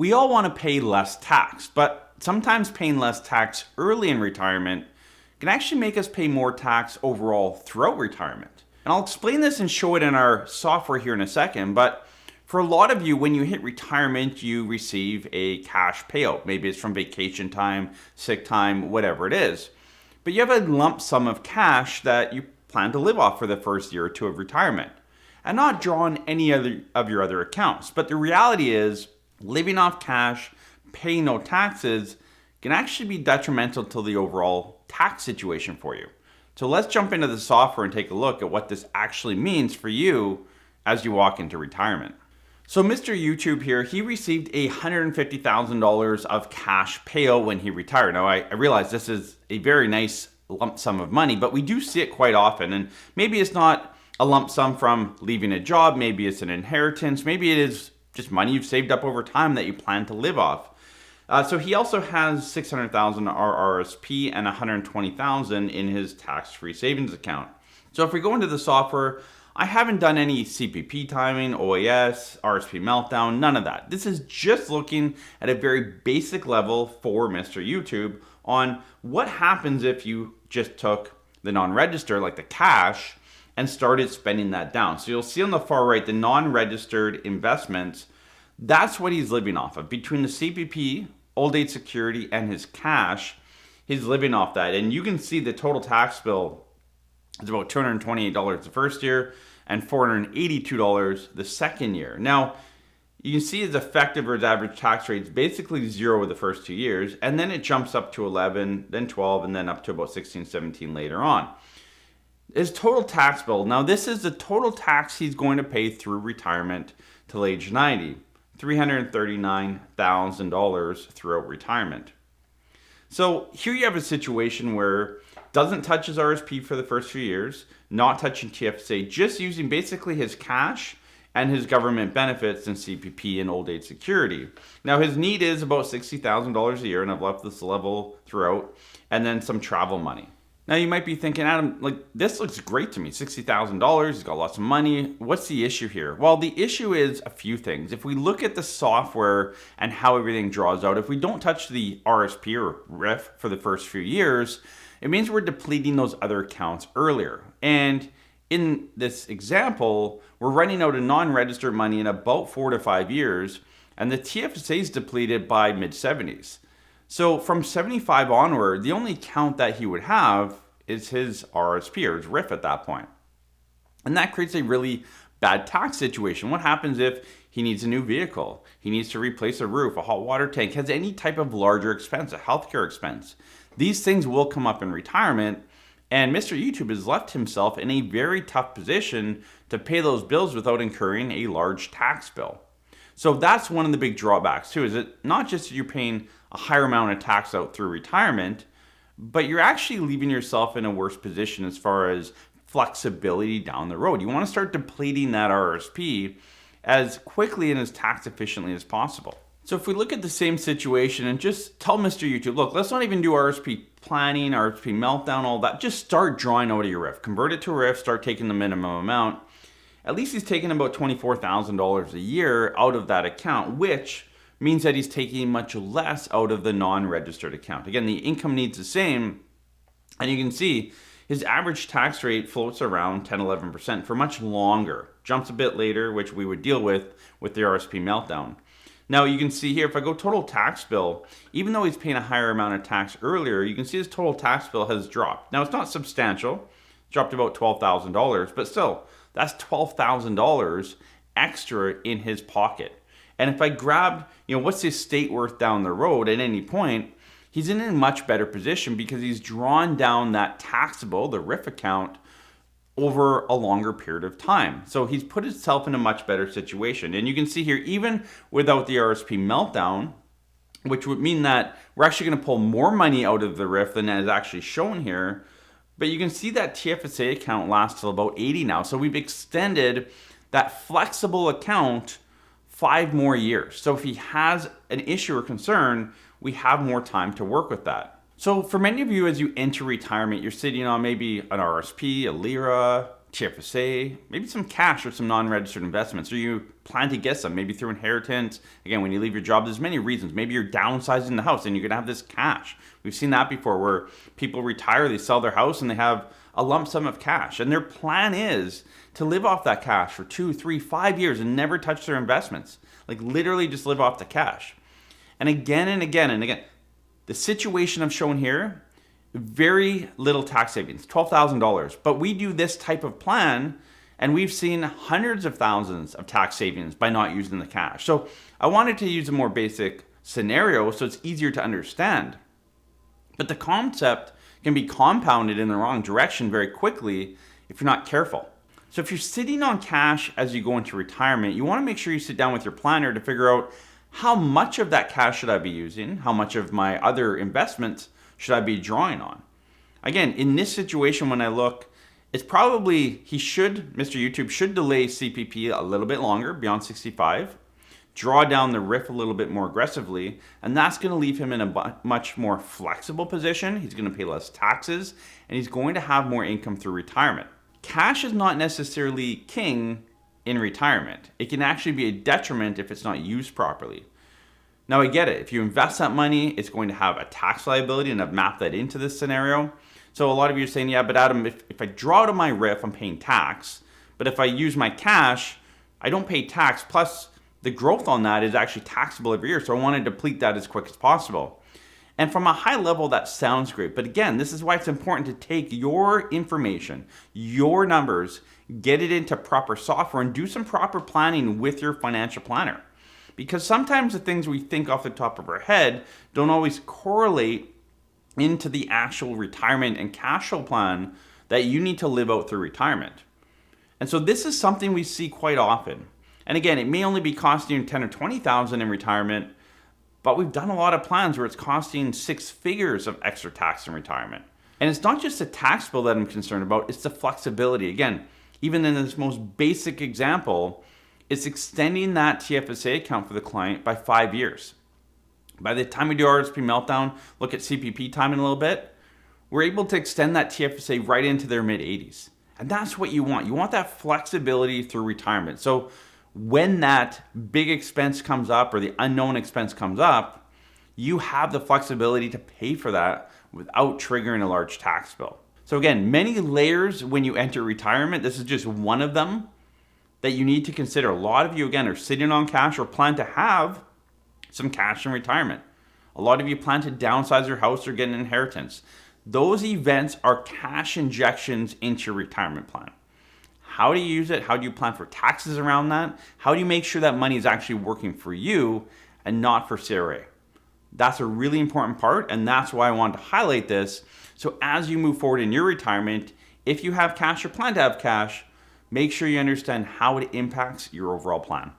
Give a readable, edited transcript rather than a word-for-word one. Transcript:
We all want to pay less tax, but sometimes paying less tax early in retirement can actually make us pay more tax overall throughout retirement. And I'll explain this and show it in our software here in a second, but for a lot of you, when you hit retirement, you receive a cash payout. Maybe it's from vacation time, sick time, whatever it is. But you have a lump sum of cash that you plan to live off for the first year or two of retirement and not draw on any other of your other accounts. But the reality is, living off cash, paying no taxes, can actually be detrimental to the overall tax situation for you. So let's jump into the software and take a look at what this actually means for you as you walk into retirement. So Mr. YouTube here, he received $150,000 of cash payout when he retired. Now I realize this is a very nice lump sum of money, but we do see it quite often. And maybe it's not a lump sum from leaving a job, maybe it's an inheritance, maybe it is just money you've saved up over time that you plan to live off. So he also has $600,000 RRSP and $120,000 in his tax-free savings account. So if we go into the software, I haven't done any CPP timing, OAS, RSP meltdown, none of that. This is just looking at a very basic level for Mr. YouTube on what happens if you just took the non-registered, like the cash, and started spending that down. So you'll see on the far right, the non-registered investments, that's what he's living off of. Between the CPP, old age security, and his cash, he's living off that. And you can see the total tax bill is about $228 the first year and $482 the second year. Now, you can see his effective or his average tax rate is basically 0 the first 2 years, and then it jumps up to 11, then 12, and then up to about 16, 17 later on. His total tax bill, now this is the total tax he's going to pay through retirement till age 90, $339,000 throughout retirement. So here you have a situation where doesn't touch his RSP for the first few years, not touching TFSA, just using basically his cash and his government benefits and CPP and old age security. Now his need is about $60,000 a year, and I've left this level throughout, and then some travel money. Now you might be thinking, Adam, like this looks great to me, $60,000, he's got lots of money. What's the issue here? Well, the issue is a few things. If we look at the software and how everything draws out, if we don't touch the RSP or RIF for the first few years, it means we're depleting those other accounts earlier. And in this example, we're running out of non-registered money in about 4 to 5 years, and the TFSA is depleted by mid-70s. So from 75 onward, the only account that he would have is his RSP or his RIF at that point. And that creates a really bad tax situation. What happens if he needs a new vehicle? He needs to replace a roof, a hot water tank, has any type of larger expense, a healthcare expense. These things will come up in retirement, and Mr. YouTube has left himself in a very tough position to pay those bills without incurring a large tax bill. So that's one of the big drawbacks too, is it not just you're paying a higher amount of tax out through retirement, but you're actually leaving yourself in a worse position as far as flexibility down the road. You want to start depleting that RSP as quickly and as tax efficiently as possible. So if we look at the same situation and just tell Mr. YouTube, look, let's not even do RSP planning, RSP meltdown, all that. Just start drawing out of your RIF. Convert it to a RIF, start taking the minimum amount. At least he's taking about $24,000 a year out of that account, which means that he's taking much less out of the non-registered account. Again, the income needs the same, and you can see his average tax rate floats around 10-11% for much longer. Jumps a bit later, which we would deal with the RSP meltdown. Now you can see here, if I go total tax bill, even though he's paying a higher amount of tax earlier, you can see his total tax bill has dropped. Now it's not substantial, dropped about $12,000, but still, that's $12,000 extra in his pocket. And if I grabbed, what's his estate worth down the road at any point, he's in a much better position because he's drawn down that taxable, the RIF account, over a longer period of time. So he's put himself in a much better situation. And you can see here, even without the RSP meltdown, which would mean that we're actually going to pull more money out of the RIF than is actually shown here. But you can see that TFSA account lasts till about 80 now. So we've extended that flexible account 5 more years. So if he has an issue or concern, we have more time to work with that. So for many of you, as you enter retirement, you're sitting on maybe an RSP, a LIRA, TFSA, maybe some cash or some non-registered investments, or you plan to get some, maybe through inheritance. Again, when you leave your job, there's many reasons. Maybe you're downsizing the house and you're gonna have this cash. We've seen that before where people retire, they sell their house and they have a lump sum of cash. And their plan is to live off that cash for 2, 3, 5 years and never touch their investments. Like literally just live off the cash. And again and again and again, the situation I've shown here, very little tax savings, $12,000. But we do this type of plan and we've seen hundreds of thousands of tax savings by not using the cash. So I wanted to use a more basic scenario so it's easier to understand. But the concept can be compounded in the wrong direction very quickly if you're not careful. So if you're sitting on cash as you go into retirement, you want to make sure you sit down with your planner to figure out how much of that cash should I be using, how much of my other investments should I be drawing on. Again, in this situation, when I look, it's probably, Mr. YouTube should delay CPP a little bit longer, beyond 65, draw down the RIF a little bit more aggressively, and that's going to leave him in a much more flexible position. He's going to pay less taxes, and he's going to have more income through retirement. Cash is not necessarily king in retirement. It can actually be a detriment if it's not used properly. Now I get it. If you invest that money, it's going to have a tax liability, and I've mapped that into this scenario. So a lot of you are saying, yeah, but Adam, if I draw to my RIF, I'm paying tax. But if I use my cash, I don't pay tax. Plus, the growth on that is actually taxable every year. So I want to deplete that as quick as possible. And from a high level, that sounds great. But again, this is why it's important to take your information, your numbers, get it into proper software and do some proper planning with your financial planner. Because sometimes the things we think off the top of our head don't always correlate into the actual retirement and cash flow plan that you need to live out through retirement. And so this is something we see quite often. And again, it may only be costing you 10 or 20,000 in retirement, but we've done a lot of plans where it's costing 6 figures of extra tax in retirement. And it's not just the tax bill that I'm concerned about, it's the flexibility. Again, even in this most basic example, it's extending that TFSA account for the client by 5 years. By the time we do RSP meltdown, look at CPP time in a little bit, we're able to extend that TFSA right into their mid-80s. And that's what you want. You want that flexibility through retirement. So when that big expense comes up or the unknown expense comes up, you have the flexibility to pay for that without triggering a large tax bill. So again, many layers when you enter retirement. This is just one of them that you need to consider. A lot of you, again, are sitting on cash or plan to have some cash in retirement. A lot of you plan to downsize your house or get an inheritance. Those events are cash injections into your retirement plan. How do you use it? How do you plan for taxes around that? How do you make sure that money is actually working for you and not for CRA? That's a really important part, and that's why I wanted to highlight this. So as you move forward in your retirement, if you have cash or plan to have cash, make sure you understand how it impacts your overall plan.